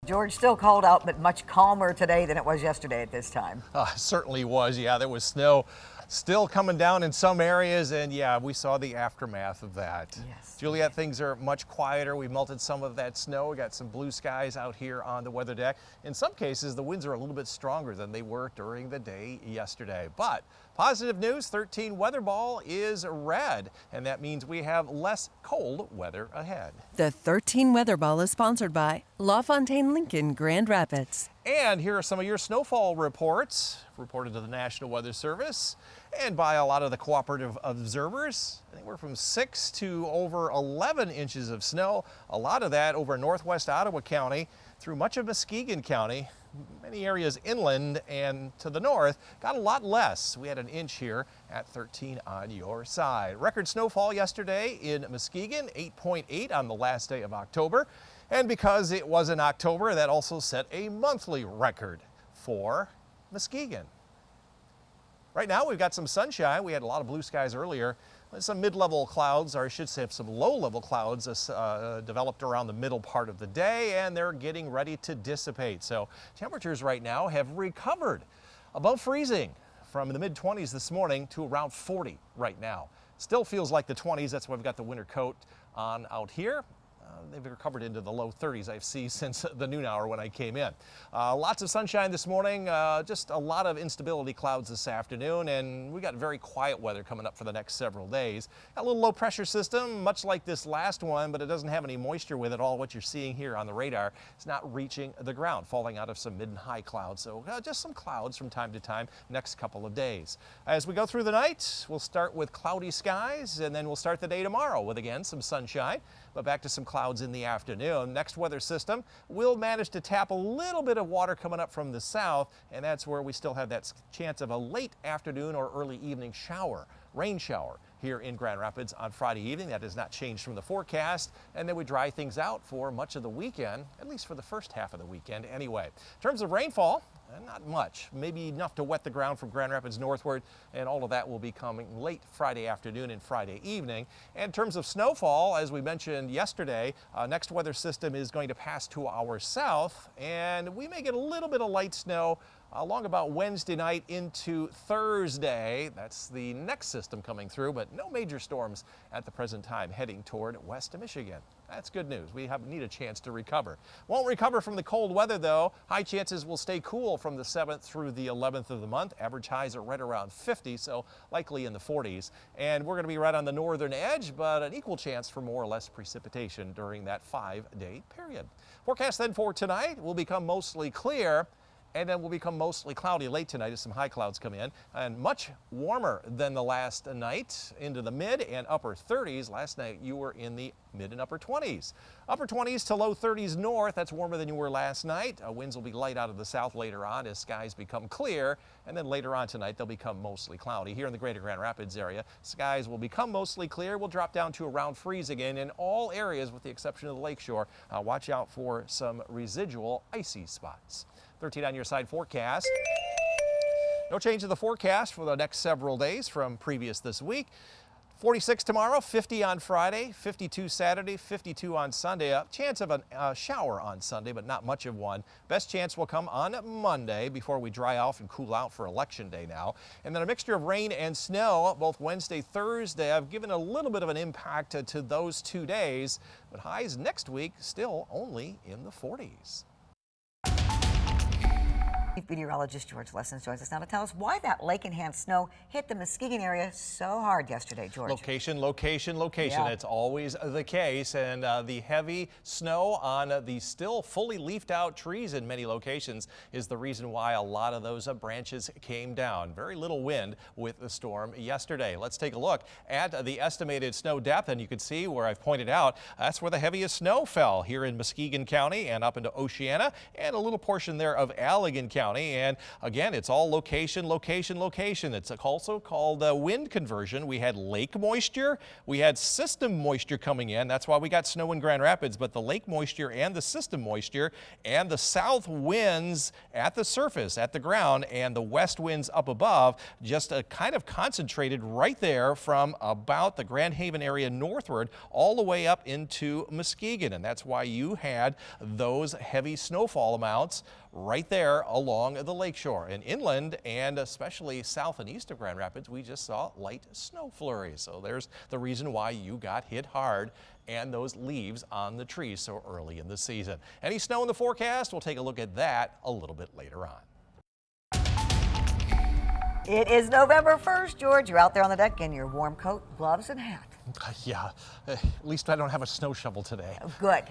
George, still cold out, but much calmer today than it was yesterday at this time. Certainly was. Yeah, there was snow still coming down in some areas, and yeah, we saw the aftermath of that. Yes. Juliet, things are much quieter. We melted some of that snow. We got some blue skies out here on the weather deck. In some cases, the winds are a little bit stronger than they were during the day yesterday. But positive news, 13 weather ball is red, and that means we have less cold weather ahead. The 13 weather ball is sponsored by LaFontaine Lincoln Grand Rapids. And here are some of your snowfall reports, reported to the National Weather Service and by a lot of the cooperative observers. Anywhere from 6 to over 11 inches of snow. A lot of that over northwest Ottawa County through much of Muskegon County. Many areas inland and to the north got a lot less. We had an inch here at 13 on your side. Record snowfall yesterday in Muskegon, 8.8 on the last day of October. And because it was in October, that also set a monthly record for Muskegon. Right now we've got some sunshine. We had a lot of blue skies earlier. Some mid-level clouds, or I should say some low-level clouds developed around the middle part of the day, and they're getting ready to dissipate. So temperatures right now have recovered above freezing from the mid-20s this morning to around 40 right now. Still feels like the 20s. That's why we've got the winter coat on out here. They've recovered into the low 30s, I've seen since the noon hour when I came in. Lots of sunshine this morning, just a lot of instability clouds this afternoon, and we got very quiet weather coming up for the next several days. Got a little low pressure system, much like this last one, but it doesn't have any moisture with it. All what you're seeing here on the radar is not reaching the ground, falling out of some mid and high clouds. So just some clouds from time to time next couple of days. As we go through the night, we'll start with cloudy skies, and then we'll start the day tomorrow with, again, some sunshine, but back to some clouds in the afternoon. Next weather system will manage to tap a little bit of water coming up from the south, and that's where we still have that chance of a late afternoon or early evening shower, rain shower here in Grand Rapids on Friday evening. That has not changed from the forecast, and then we dry things out for much of the weekend, at least for the first half of the weekend anyway. In terms of rainfall, not much, maybe enough to wet the ground from Grand Rapids northward, and all of that will be coming late Friday afternoon and Friday evening. And in terms of snowfall, as we mentioned yesterday, next weather system is going to pass to our south, and we may get a little bit of light snow along about Wednesday night into Thursday. That's the next system coming through, but no major storms at the present time heading toward west of Michigan. That's good news. We need a chance to recover. Won't recover from the cold weather though. High chances will stay cool from the 7th through the 11th of the month. Average highs are right around 50, so likely in the 40s. And we're going to be right on the northern edge, but an equal chance for more or less precipitation during that 5-day period. Forecast then for tonight will become mostly clear, and then will become mostly cloudy late tonight as some high clouds come in, and much warmer than the last night, into the mid and upper 30s. Last night you were in the mid and upper 20s. Upper 20s to low 30s north, that's warmer than you were last night. Winds will be light out of the south later on as skies become clear, and then later on tonight they'll become mostly cloudy. Here in the greater Grand Rapids area, skies will become mostly clear. We'll drop down to around freeze again in all areas with the exception of the lakeshore. Watch out for some residual icy spots. 13 on your side forecast. No change in the forecast for the next several days from previous this week. 46 tomorrow, 50 on Friday, 52 Saturday, 52 on Sunday. A chance of a shower on Sunday, but not much of one. Best chance will come on Monday before we dry off and cool out for Election Day now. And then a mixture of rain and snow both Wednesday, Thursday. I've given a little bit of an impact to those 2 days, but highs next week still only in the 40s. Meteorologist George Lessons joins us now to tell us why that lake-enhanced snow hit the Muskegon area so hard yesterday, George. Location, location, location. Yeah. It's always the case, and the heavy snow on the still fully leafed out trees in many locations is the reason why a lot of those branches came down. Very little wind with the storm yesterday. Let's take a look at the estimated snow depth, and you can see where I've pointed out that's where the heaviest snow fell here in Muskegon County and up into Oceana, and a little portion there of Allegan County. County. And again, it's all location, location, location. It's also called wind conversion. We had lake moisture. We had system moisture coming in. That's why we got snow in Grand Rapids. But the lake moisture and the system moisture and the south winds at the surface, at the ground, and the west winds up above just kind of concentrated right there from about the Grand Haven area northward all the way up into Muskegon. And that's why you had those heavy snowfall amounts right there along the lakeshore. And inland, and especially south and east of Grand Rapids, we just saw light snow flurries. So there's the reason why you got hit hard and those leaves on the trees so early in the season. Any snow in the forecast? We'll take a look at that a little bit later on. It is November 1st, George. You're out there on the deck in your warm coat, gloves, and hat. Yeah, at least I don't have a snow shovel today. Oh, good.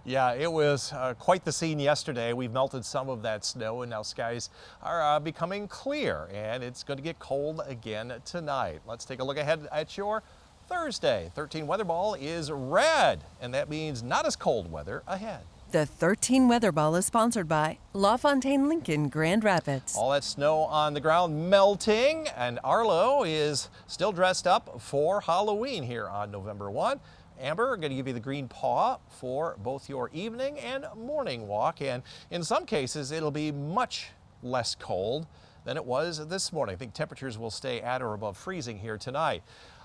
Yeah, it was quite the scene yesterday. We've melted some of that snow, and now skies are becoming clear, and it's going to get cold again tonight. Let's take a look ahead at your Thursday. 13 weather ball is red, and that means not as cold weather ahead. The 13 Weather Ball is sponsored by LaFontaine Lincoln Grand Rapids. All that snow on the ground melting, and Arlo is still dressed up for Halloween here on November 1. Amber, I'm going to give you the green paw for both your evening and morning walk, and in some cases it'll be much less cold than it was this morning. I think temperatures will stay at or above freezing here tonight.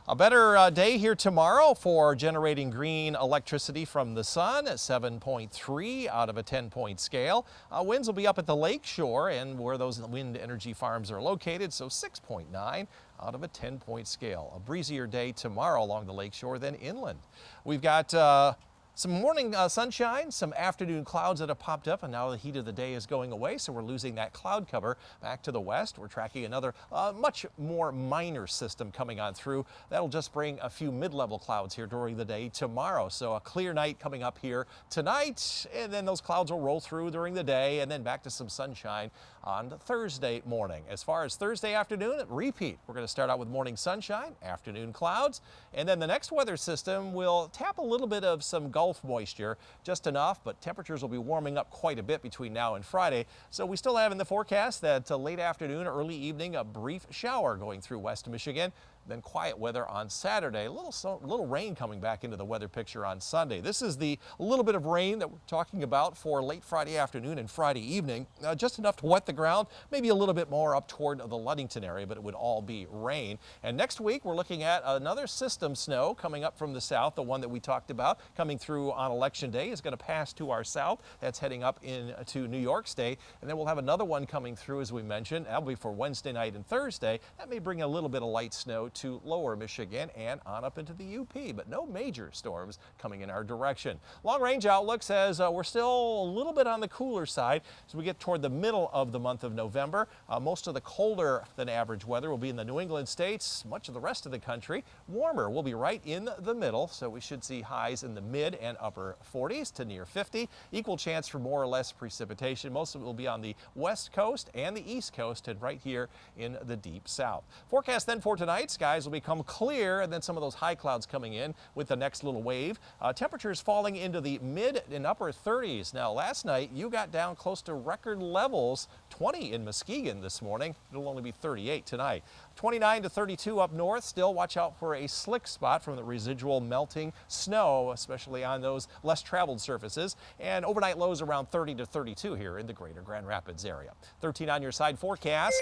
A better day here tomorrow for generating green electricity from the sun at 7.3 out of a 10-point scale. Winds will be up at the lake shore and where those wind energy farms are located, so 6.9 out of a 10-point scale. A breezier day tomorrow along the lake shore than inland. We've got some morning sunshine, some afternoon clouds that have popped up, and now the heat of the day is going away, so we're losing that cloud cover back to the west. We're tracking another much more minor system coming on through. That'll just bring a few mid-level clouds here during the day tomorrow. So a clear night coming up here tonight, and then those clouds will roll through during the day, and then back to some sunshine on Thursday morning. As far as Thursday afternoon, repeat. We're going to start out with morning sunshine, afternoon clouds, and then the next weather system will tap a little bit of some Gulf moisture, just enough, but temperatures will be warming up quite a bit between now and Friday. So we still have in the forecast that late afternoon, early evening, a brief shower going through West Michigan. Then quiet weather on Saturday. A little rain coming back into the weather picture on Sunday. This is the little bit of rain that we're talking about for late Friday afternoon and Friday evening. Just enough to wet the ground, maybe a little bit more up toward the Ludington area, but it would all be rain. And next week, we're looking at another system snow coming up from the south. The one that we talked about coming through on Election Day is going to pass to our south. That's heading up into New York State. And then we'll have another one coming through, as we mentioned. That'll be for Wednesday night and Thursday. That may bring a little bit of light snow to lower Michigan and on up into the UP, but no major storms coming in our direction. Long range outlook says we're still a little bit on the cooler side as we get toward the middle of the month of November. Most of the colder than average weather will be in the New England states. Much of the rest of the country warmer will be right in the middle, so we should see highs in the mid and upper 40s to near 50. Equal chance for more or less precipitation. Most of it will be on the west coast and the east coast and right here in the deep south. Forecast then for tonight, skies will become clear, and then some of those high clouds coming in with the next little wave. Temperatures falling into the mid and upper 30s. Now, last night you got down close to record levels, 20 in Muskegon this morning. It'll only be 38 tonight. 29 to 32 up north. Still watch out for a slick spot from the residual melting snow, especially on those less traveled surfaces. And overnight lows around 30 to 32 here in the greater Grand Rapids area. 13 on your side forecast.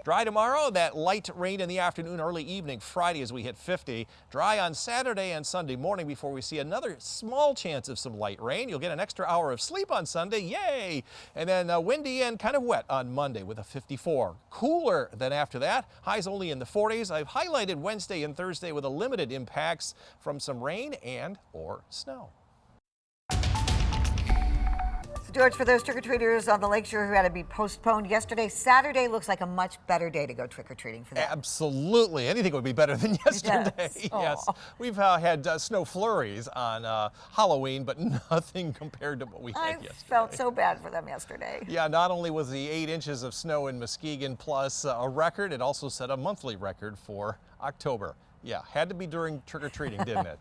Dry tomorrow, that light rain in the afternoon, early evening, Friday as we hit 50. Dry on Saturday and Sunday morning before we see another small chance of some light rain. You'll get an extra hour of sleep on Sunday, yay! And then windy and kind of wet on Monday with a 54. Cooler than after that, highs only in the 40s. I've highlighted Wednesday and Thursday with a limited impacts from some rain and or snow. George, for those trick-or-treaters on the lakeshore who had to be postponed yesterday, Saturday looks like a much better day to go trick-or-treating for them. Absolutely. Anything would be better than yesterday. Yes. Yes. We've had snow flurries on Halloween, but nothing compared to what we had yesterday. I felt so bad for them yesterday. Yeah, not only was the 8 inches of snow in Muskegon plus a record, it also set a monthly record for October. Yeah, had to be during trick-or-treating, didn't it?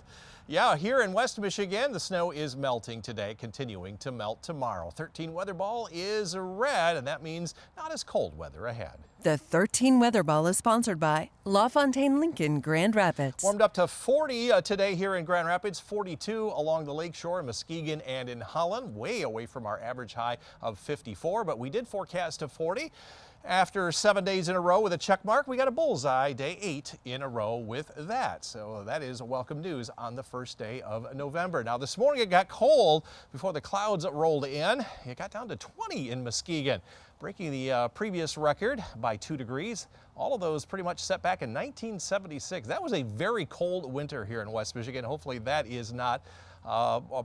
Yeah, here in West Michigan, the snow is melting today, continuing to melt tomorrow. 13 weather ball is red, and that means not as cold weather ahead. The 13 Weather Ball is sponsored by LaFontaine Lincoln Grand Rapids. Warmed up to 40 today here in Grand Rapids, 42 along the lakeshore in Muskegon and in Holland, way away from our average high of 54, but we did forecast to 40. After 7 days in a row with a check mark, we got a bullseye, day 8 in a row with that. So that is welcome news on the first day of November. Now this morning it got cold before the clouds rolled in. It got down to 20 in Muskegon, breaking the previous record by 2 degrees. All of those pretty much set back in 1976. That was a very cold winter here in West Michigan. Hopefully that is not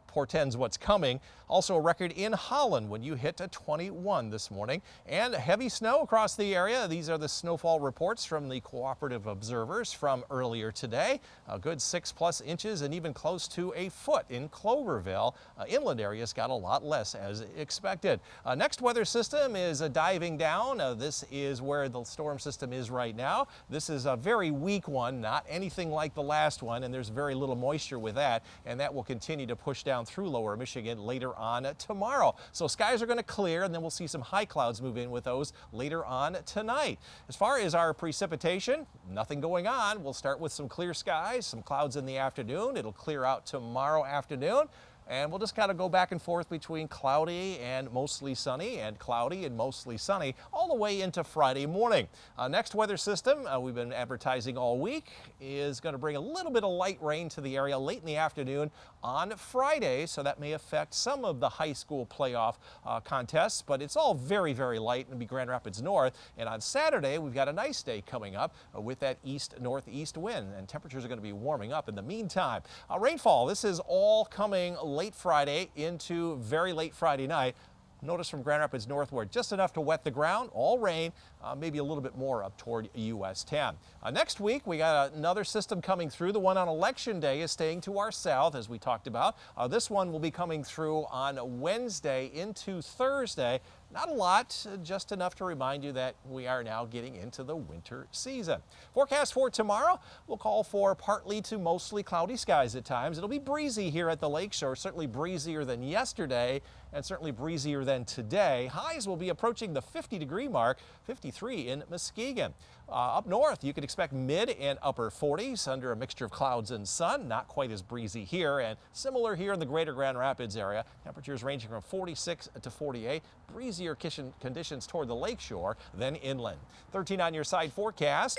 portends what's coming. Also a record in Holland when you hit a 21 this morning, and heavy snow across the area. These are the snowfall reports from the Cooperative Observers from earlier today. A good 6+ inches and even close to a foot in Cloverville. Inland areas got a lot less as expected. Next weather system is diving down. This is where the storm system is right now. This is a very weak one, not anything like the last one, and there's very little moisture with that, and that will continue to push down through lower Michigan later on tomorrow. So skies are going to clear, and then we'll see some high clouds move in with those later on tonight. As far as our precipitation, nothing going on. We'll start with some clear skies, some clouds in the afternoon. It'll clear out tomorrow afternoon. And we'll just kind of go back and forth between cloudy and mostly sunny and cloudy and mostly sunny all the way into Friday morning. Next weather system we've been advertising all week is going to bring a little bit of light rain to the area late in the afternoon on Friday, so that may affect some of the high school playoff contests, but it's all very, very light and be Grand Rapids North. And on Saturday, we've got a nice day coming up with that east-northeast wind, and temperatures are going to be warming up in the meantime. Rainfall, this is all coming late Friday into very late Friday night. Notice from Grand Rapids northward, just enough to wet the ground, all rain, maybe a little bit more up toward US 10. Next week, we got another system coming through. The one on Election Day is staying to our south, as we talked about. This one will be coming through on Wednesday into Thursday. Not a lot, just enough to remind you that we are now getting into the winter season. Forecast for tomorrow will call for partly to mostly cloudy skies at times. It'll be breezy here at the lakeshore, certainly breezier than yesterday and certainly breezier than today. Highs will be approaching the 50-degree mark, 53 in Muskegon. Up north, you can expect mid and upper 40s under a mixture of clouds and sun. Not quite as breezy here, and similar here in the greater Grand Rapids area. Temperatures ranging from 46 to 48. Breezier conditions toward the lakeshore than inland. 13 on your side forecast.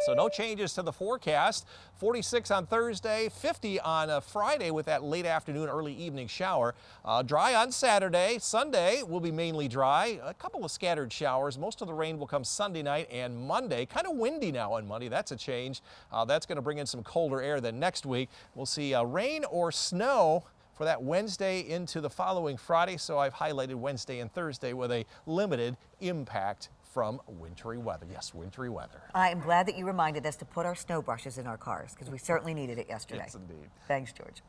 So no changes to the forecast. 46 on Thursday, 50 on Friday with that late afternoon, early evening shower. Dry on Saturday. Sunday will be mainly dry. A couple of scattered showers. Most of the rain will come Sunday night and Monday. Kind of windy now on Monday. That's a change. That's going to bring in some colder air than next week. We'll see rain or snow for that Wednesday into the following Friday. So I've highlighted Wednesday and Thursday with a limited impact from wintry weather. Yes, wintry weather. I am glad that you reminded us to put our snow brushes in our cars because we certainly needed it yesterday. Yes, indeed. Thanks, George.